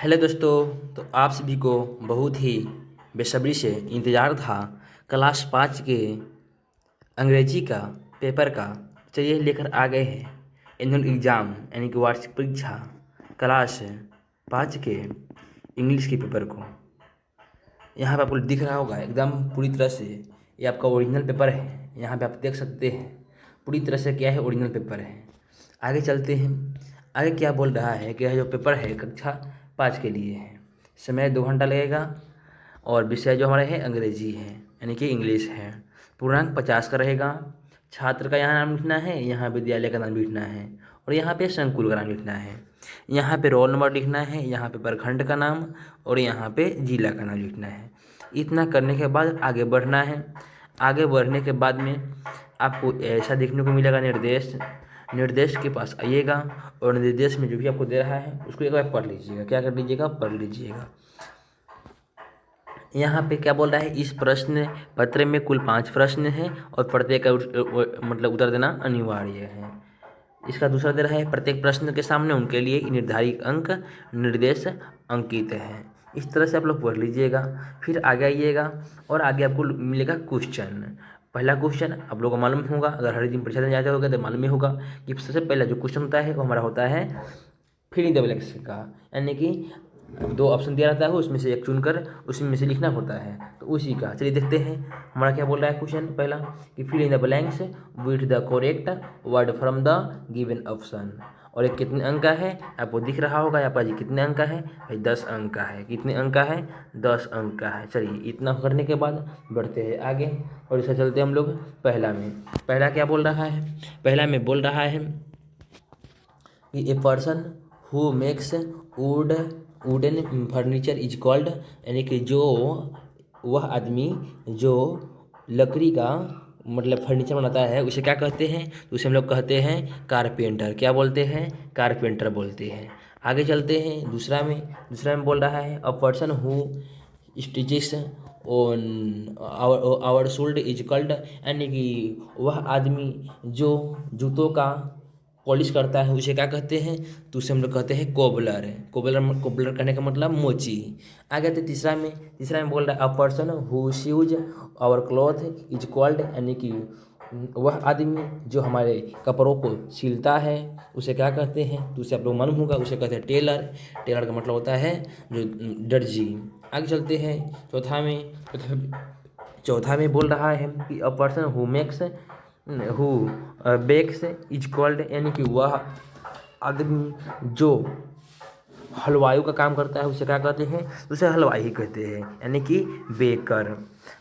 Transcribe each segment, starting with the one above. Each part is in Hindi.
हेलो दोस्तों। तो आप सभी को बहुत ही बेसब्री से इंतज़ार था क्लास 5 के अंग्रेजी का पेपर का। चलिए लेकर आ गए हैं एनुअल एग्ज़ाम यानी कि वार्षिक परीक्षा क्लास 5 के इंग्लिश के पेपर को। यहाँ पे आपको दिख रहा होगा एकदम पूरी तरह से ये आपका ओरिजिनल पेपर है। यहाँ पे आप देख सकते हैं पूरी तरह से क्या है, ओरिजिनल पेपर है। आगे चलते हैं, आगे क्या बोल रहा है कि यह जो पेपर है कक्षा 5 के लिए है। समय 2 घंटा लगेगा और विषय जो हमारे है अंग्रेजी है यानी कि इंग्लिश है। पूर्णांक 50 का रहेगा। छात्र का यहाँ नाम लिखना है, यहाँ विद्यालय का नाम लिखना है और यहाँ पे संकुल का नाम लिखना है। यहाँ पे रोल नंबर लिखना है, यहाँ पे प्रखंड का नाम और यहाँ पे जिला का नाम लिखना है। इतना करने के बाद आगे बढ़ना है। आगे बढ़ने के बाद में आपको ऐसा देखने को मिलेगा निर्देश। निर्देश के पास आइएगा और निर्देश में जो भी आपको दे रहा है उसको एक बार पढ़ लीजिएगा। क्या कर लीजिएगा? पढ़ लीजिएगा। यहाँ पे क्या बोल रहा है, इस प्रश्न पत्र में कुल 5 प्रश्न हैं और प्रत्येक का मतलब उत्तर देना अनिवार्य है। इसका दूसरा दे रहा है, प्रत्येक प्रश्न के सामने उनके लिए निर्धारित अंक निर्देश अंकित है। इस तरह से आप लोग पढ़ लीजिएगा। फिर आगे आइएगा और आगे आपको मिलेगा क्वेश्चन। पहला क्वेश्चन आप लोगों को मालूम होगा, अगर हर दिन परीक्षा देने जाते होगा तो मालूम ही होगा कि सबसे पहला जो क्वेश्चन होता है वो हमारा होता है फिल इन द ब्लैंक्स का, यानी कि 2 ऑप्शन दिया रहता है उसमें से एक चुनकर उसी में से लिखना होता है। तो उसी का चलिए देखते हैं हमारा क्या बोल रहा है क्वेश्चन पहला कि fill in the blanks with the correct word from the given option. और एक कितने अंक का है आपको दिख रहा होगा यहाँ पर जी, कितने अंक का है भाई? 10 अंक का है। कितने अंक का है? 10 अंक का है। चलिए इतना करने के बाद बढ़ते हैं आगे और इसे चलते हम लोग पहला में। पहला क्या बोल रहा है? पहला में बोल रहा है कि a person who makes wooden furniture is called, यानी कि जो वह आदमी जो लकड़ी का मतलब फर्नीचर बनाता है उसे क्या कहते हैं? तो उसे हम लोग कहते हैं कारपेंटर। क्या बोलते हैं? कारपेंटर बोलते हैं। आगे चलते हैं दूसरा में बोल रहा है a person who stitches on our should is called, यानी कि वह आदमी जो जूतों का पॉलिश करता है उसे क्या कहते हैं? तो उसे हम लोग कहते हैं कोबलर। कोबलर करने का मतलब मोची। आगे तो तीसरा में बोल रहा है a person who sews our cloth is called, यानी कि वह आदमी जो हमारे कपड़ों को सिलता है उसे क्या कहते हैं? तो उसे आप लोग मालूम होगा, उसे कहते हैं टेलर। टेलर का मतलब होता है जो दर्जी। आगे चलते हैं चौथा में बोल रहा है कि a person who bakes is called, यानी कि वह आदमी जो हलवाई का काम करता है उसे क्या कहते हैं? उसे हलवाई ही कहते हैं, यानी कि बेकर।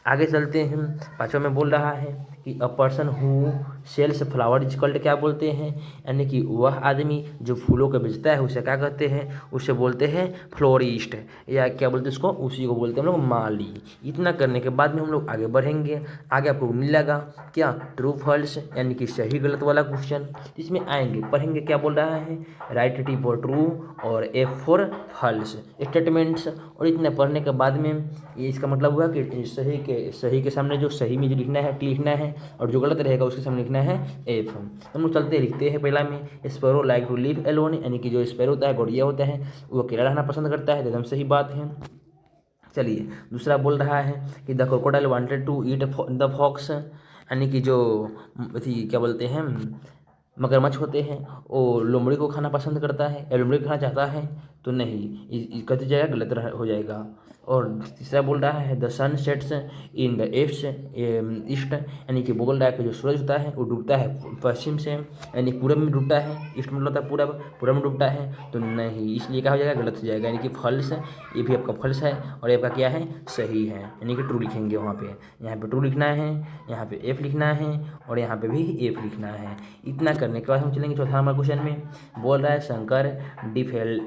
आगे चलते हैं पाँचवा में बोल रहा है कि a person who sells flower is called, क्या बोलते हैं? यानी कि वह आदमी जो फूलों को बेचता है उसे क्या कहते हैं? उसे बोलते हैं फ्लोरिस्ट, या क्या बोलते हैं उसको? उसी को बोलते हैं हम लोग माली। इतना करने के बाद में हम लोग आगे बढ़ेंगे। आगे आपको मिलेगा क्या? ट्रू फॉल्स, यानी कि सही गलत वाला क्वेश्चन। इसमें आएंगे पढ़ेंगे क्या बोल रहा है, राइट टी फॉर ट्रू और एफ फॉर फॉल्स स्टेटमेंट्स। और इतने पढ़ने के बाद में ये इसका मतलब हुआ कि सही के सामने जो सही में जो लिखना है टी लिखना है और जो गलत रहेगा उसके सामने लिखना है एफ। हम लोग चलते लिखते हैं पहला में sparrow like to live alone, यानी कि जो स्पैरो होता है गौरैया होता है वो अकेला रहना पसंद करता है। तो एकदम सही बात है। चलिए दूसरा बोल रहा है कि the crocodile wanted to eat the fox, यानी कि जो क्या बोलते हैं मगरमच्छ होते हैं वो लोमड़ी को खाना पसंद करता है या लोमड़ी को खाना चाहता है? तो नहीं, कहते जाएगा गलत हो जाएगा। और तीसरा बोल रहा है the sun sets in the east, यानी कि बोल रहा है कि जो सूरज होता है वो डूबता है पश्चिम से, यानी पूरब में डूबता है। ईस्ट मतलब होता है पूरब में डूबता है। तो नहीं, इसलिए क्या हो जाएगा? गलत हो जाएगा, यानी कि फल्स। ये भी आपका फल्स है और ये आपका क्या है? सही है, यानी कि ट्रू लिखेंगे वहाँ पे। यहाँ पे ट्रू लिखना है, यहाँ पे एफ लिखना है और यहाँ पे भी एफ लिखना है। इतना करने के बाद हम चलेंगे चौथा नंबर क्वेश्चन में। बोल रहा है शंकर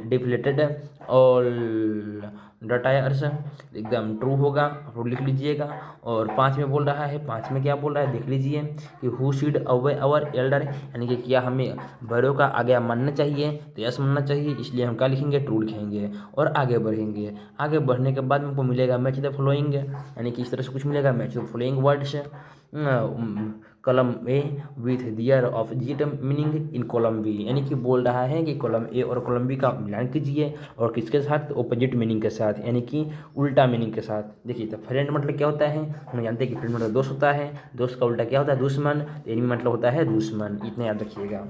डिफ्लेटेड ऑल टायर्स, एकदम ट्रू होगा, ट्रू लिख लीजिएगा। और 5 में बोल रहा है, 5 में क्या बोल रहा है देख लीजिए कि who should away our Elder, यानी कि क्या हमें बड़ों का आगे मानना चाहिए? तो यस मानना चाहिए, इसलिए हम क्या लिखेंगे? ट्रू लिखेंगे और आगे बढ़ेंगे। आगे बढ़ने के बाद हमको मिलेगा मैच द फॉलोइंग, यानी कि इस तरह से कुछ मिलेगा match the following words column A with their opposite meaning in column B, यानी कि बोल रहा है कि कॉलम ए और कॉलम बी का मिलान कीजिए और किसके साथ, ऑपोजिट मीनिंग के साथ, यानी कि उल्टा मीनिंग के साथ। देखिए तो फ्रेंड मतलब क्या होता है, हम जानते हैं कि फ्रेंड मतलब दोस्त होता है, दोस्त का उल्टा क्या होता है, दुश्मन, एनिमी मतलब होता है दुश्मन, इतना याद रखिएगा।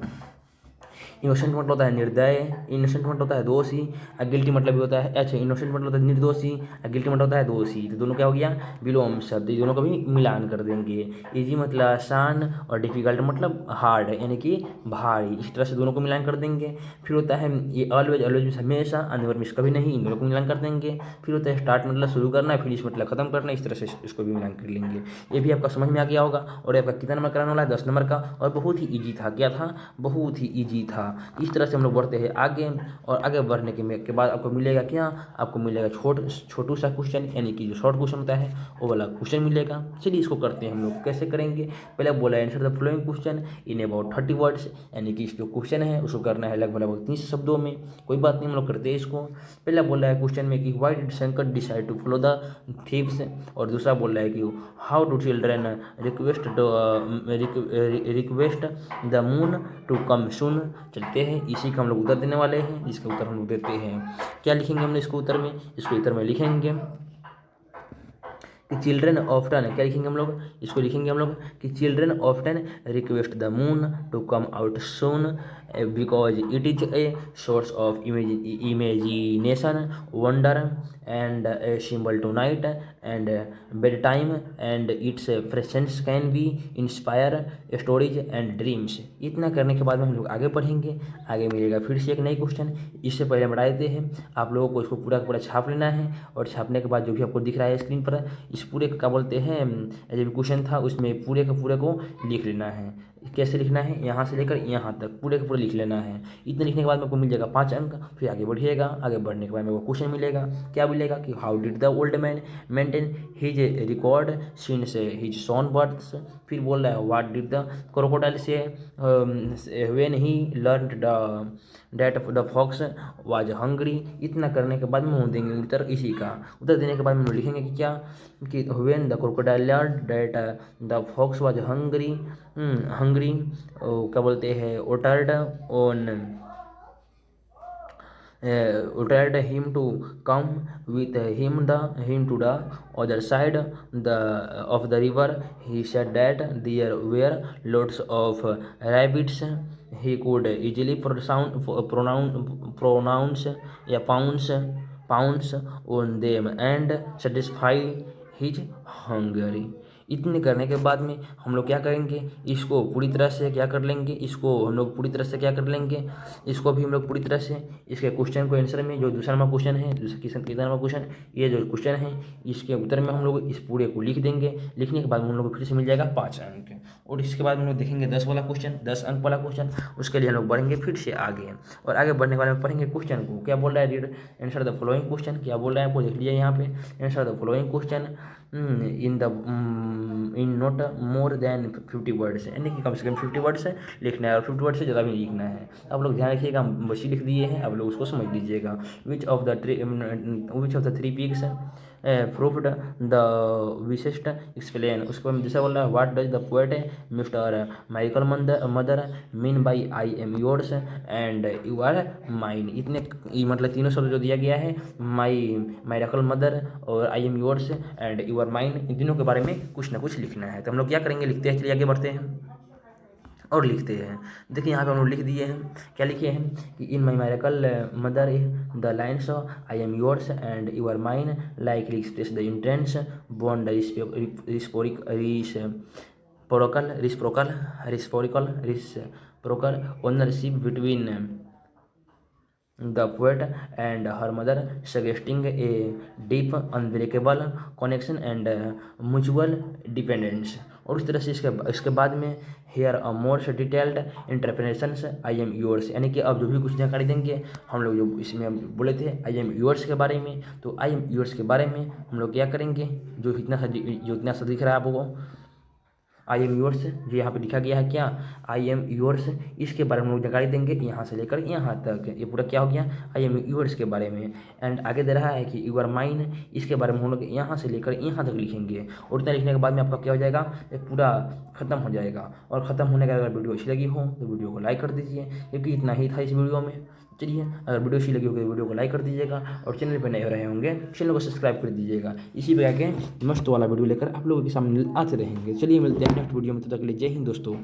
इनोसेंट मतलब होता है निर्दय, इनोसेंट मतलब होता है दोषी, गिल्टी मतलब भी होता है, अच्छा इनोसेंट मतलब होता है निर्दोषी, गिल्टी मतलब होता है दोषी, तो दोनों क्या हो गया, विलोम शब्द, दोनों का भी मिलान कर देंगे। इजी मतलब आसान और डिफिकल्ट मतलब हार्ड, यानी कि भारी, इस तरह से दोनों को मिलान कर देंगे। फिर होता है ये ऑलवेज, ऑलवेज मीन्स हमेशा, अनवर मीन्स कभी नहीं, इन दोनों को मिलान कर देंगे। फिर होता है स्टार्ट मतलब शुरू करना, फिनिश मतलब खत्म करना, इस तरह से इसको भी मिलान कर लेंगे। ये भी आपका समझ में आ गया होगा। और आपका कितना नंबर कराने वाला है, 10 नंबर का, और बहुत ही ईजी था। क्या था, बहुत ही ईजी था। इस तरह से हम लोग बढ़ते हैं आगे, और आगे बढ़ने के बाद आपको मिलेगा क्या, आपको मिलेगा छोटू सा क्वेश्चन, यानी कि जो शॉर्ट क्वेश्चन होता है वो वाला क्वेश्चन मिलेगा। चलिए इसको करते हैं हम लोग, कैसे करेंगे। पहले बोला answer the following question in about 30 words, यानी कि जो क्वेश्चन है उसको करना है लगभग 30 शब्दों में। कोई बात नहीं, हम लोग करते हैं इसको। पहला बोल रहा है क्वेश्चन में कि why did Shankar decide to follow the thieves, और दूसरा बोल रहा है कि how do children request the moon to come soon. चलते हैं, इसी का हम लोग उत्तर देने वाले हैं, जिसका उत्तर हम लोग देते हैं। क्या लिखेंगे हमने इसको उत्तर में, इसको उत्तर में लिखेंगे कि चिल्ड्रन ऑफ्टन, क्या लिखेंगे हम लोग, इसको लिखेंगे हम लोग कि children often request the moon to come out soon because it is a source of imagination, wonder and a symbol to night and bed time and its presence can be inspire stories and dreams. इतना करने के बाद में हम लोग आगे बढ़ेंगे। आगे मिलेगा फिर से एक नई क्वेश्चन। इससे पहले हम बता देते हैं, आप लोगों को इसको पूरा का पूरा छाप लेना है, और छापने के बाद जो भी आपको दिख रहा है स्क्रीन पर, इस पूरे का क्या बोलते हैं, जो भी क्वेश्चन था उसमें पूरे का पूरे को लिख लेना है। कैसे लिखना है, यहाँ से लेकर यहाँ तक पूरे का पूरा लिख लेना है। इतना लिखने के बाद आपको मिल जाएगा 5 अंक। फिर आगे बढ़िएगा, आगे बढ़ने के बाद में वो क्वेश्चन मिलेगा। क्या मिलेगा कि how did the old man maintain his record since his son births. फिर बोल रहा है what did the crocodile say when he learn that the fox was hungry. इतना करने के बाद में हम देंगे उत्तर। इसी का उत्तर देने के बाद में लिखेंगे कि क्या, कि when the crocodile learn that the fox was hungry, hungry क्या बोलते हैं, ordered on ordered him to come with him to the other side of the river. He said that there were lots of rabbits. He could easily pronounce या pounce on them and satisfy his hunger. इतने करने के बाद में हम लोग क्या करेंगे, इसको पूरी तरह से क्या कर लेंगे, इसको हम लोग पूरी तरह से क्या कर लेंगे, इसको भी हम लोग पूरी तरह से इसके क्वेश्चन को आंसर में, जो दूसरा नंबर क्वेश्चन है, कितना नंबर क्वेश्चन, ये जो क्वेश्चन है इसके उत्तर में हम लोग इस पूरे को लिख देंगे। लिखने के बाद हम लोग को फिर से मिल जाएगा 5 अंक। और इसके बाद हम लोग देखेंगे 10 वाला क्वेश्चन, 10 अंक वाला क्वेश्चन। उसके लिए हम लोग बढ़ेंगे फिर से आगे, और आगे बढ़ने के बाद में पढ़ेंगे क्वेश्चन को। क्या बोल रहा है, read answer the following question. क्या बोल रहा है आपको देख लीजिए यहाँ पे, answer the following question in not more than 50 words, यानी कि कम से कम 50 वर्ड्स लिखना है, और 50 वर्ड से ज़्यादा भी लिखना है। आप लोग ध्यान रखिएगा, हम बसी लिख दिए हैं, आप लोग उसको समझ लीजिएगा। Which of the three pigs proved the विशिष्ट एक्सप्लेन। उसको हम जैसे बोल रहा है, what does the poet mister Michael mother mean by I am yours and you are mine. इतने मतलब तीनों शब्द जो दिया गया है, माई रकल मदर और I am yours and you are mine, इन तीनों के बारे में कुछ ना कुछ लिखना है। तो हम लोग क्या करेंगे, लिखते हैं, चलिए आगे बढ़ते हैं और लिखते हैं। देखिए यहाँ पे हम लोग लिख दिए हैं, क्या लिखे हैं कि in my miracle mother the lines I am yours and you are mine likely express the intense bond reciprocal ownership between the poet and her mother, suggesting a deep unbreakable connection and mutual dependence। और उस तरह से इसके बाद में here a more detailed interpretations I am yours, यानी कि अब जो भी कुछ जानकारी देंगे हम लोग, जो इसमें हम बोले थे I am yours के बारे में, तो I am yours के बारे में हम लोग क्या करेंगे, जो इतना सा दिख रहा है आपको, आई एम योर्स जो यहाँ पे लिखा गया है, क्या आई एम योर्स, इसके बारे में हम लोग जानकारी देंगे यहाँ से लेकर यहाँ तक। ये पूरा क्या हो गया, आई एम योर्स के बारे में। एंड आगे दे रहा है कि यू आर माइन, इसके बारे में हम लोग यहाँ से लेकर यहाँ तक लिखेंगे। और इतना लिखने के बाद में आपका क्या हो जाएगा, ये पूरा खत्म हो जाएगा। और ख़त्म होने के बाद अगर वीडियो अच्छी लगी हो तो वीडियो को लाइक कर दीजिए, क्योंकि इतना ही था इस वीडियो में। चलिए, अगर वीडियो अच्छी लगी होगी तो वीडियो को लाइक कर दीजिएगा, और चैनल पर नए हो रहे होंगे चैनल को सब्सक्राइब कर दीजिएगा। इसी पे आके मस्त वाला वीडियो लेकर आप लोगों के सामने आते रहेंगे। चलिए मिलते हैं नेक्स्ट वीडियो में, तब तक के लिए जय हिंद दोस्तों।